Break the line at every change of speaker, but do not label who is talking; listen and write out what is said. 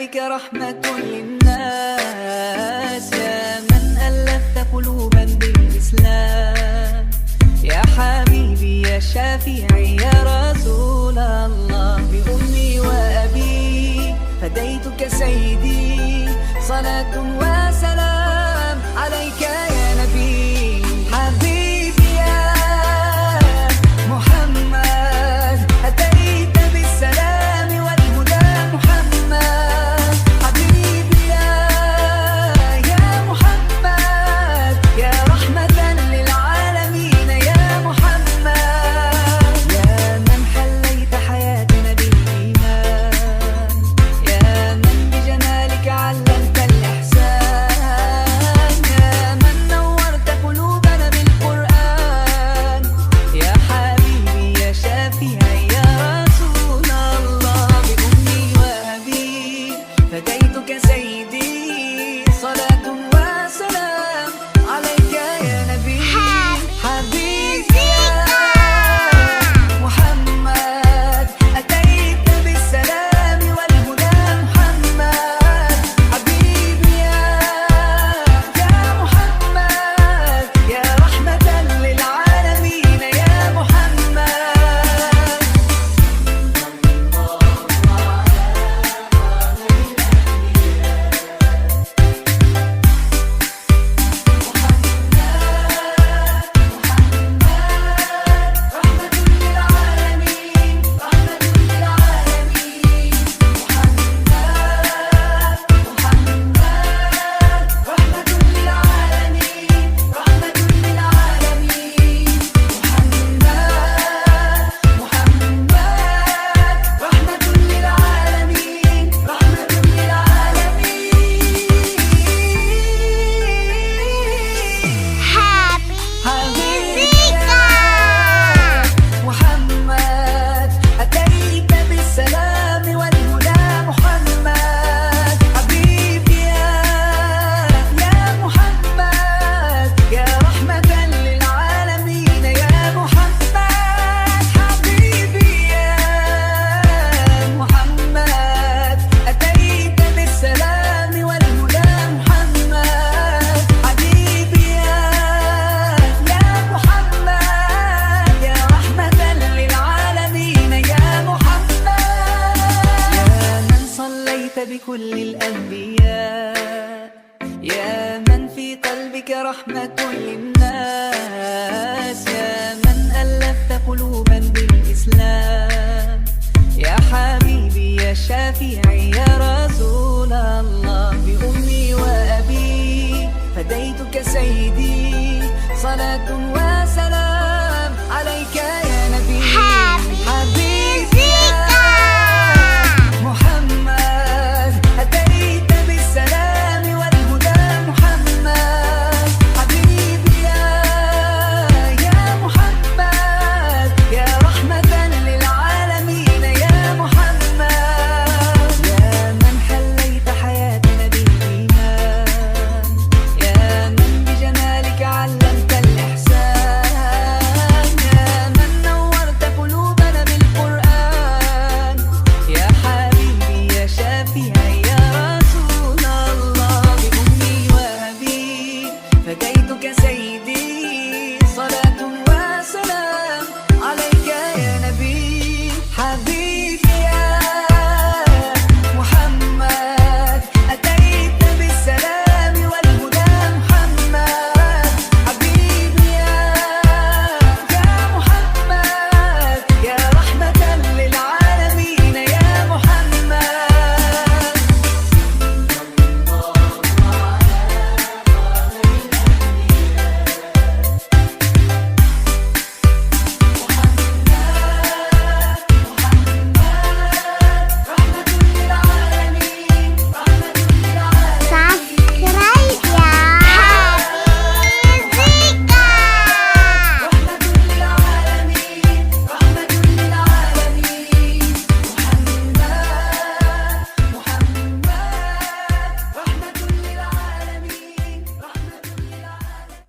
قلبك رحمة للناس، يا من ألفت قلوبا بالإسلام، يا حبيبي يا شافعي يا رسول الله. بأمي وأبي فديتك سيدي، صلاة وسلام عليك يا نبي. حبيبي يا محمد أتيت بالسلام والهدى محمد، حبيبي يا محمد يا رحمة للعالمين يا محمد، يا من حليت حياتنا بالإيمان، يا من بجمالك علمت الإحسان، يا من نورت قلوبنا بالقرآن، يا حبيبي يا شافعي يا رسول الله. بأمي وأبي فديتك سيدي، صلاة وسلام عليك يا نبي. حبيبي يا محمد أتيت بالسلام والهدى محمد، حبيبي يا محمد يا رحمة للعالمين يا محمد. محمد أتيت بالسلام والهدى محمد، حبيبي يا محمد يا رحمة للعالمين يا محمد، حبيبي يا محمد أتيت بالسلام والهدى محمد، حبيبي يا محمد يا رحمة للعالمين يا محمد، يا من صليت بكل الأنبياء، يا من في قلبك رحمة للناس، يا من ألفت قلوبا بالإسلام، يا حبيبي يا شافعي يا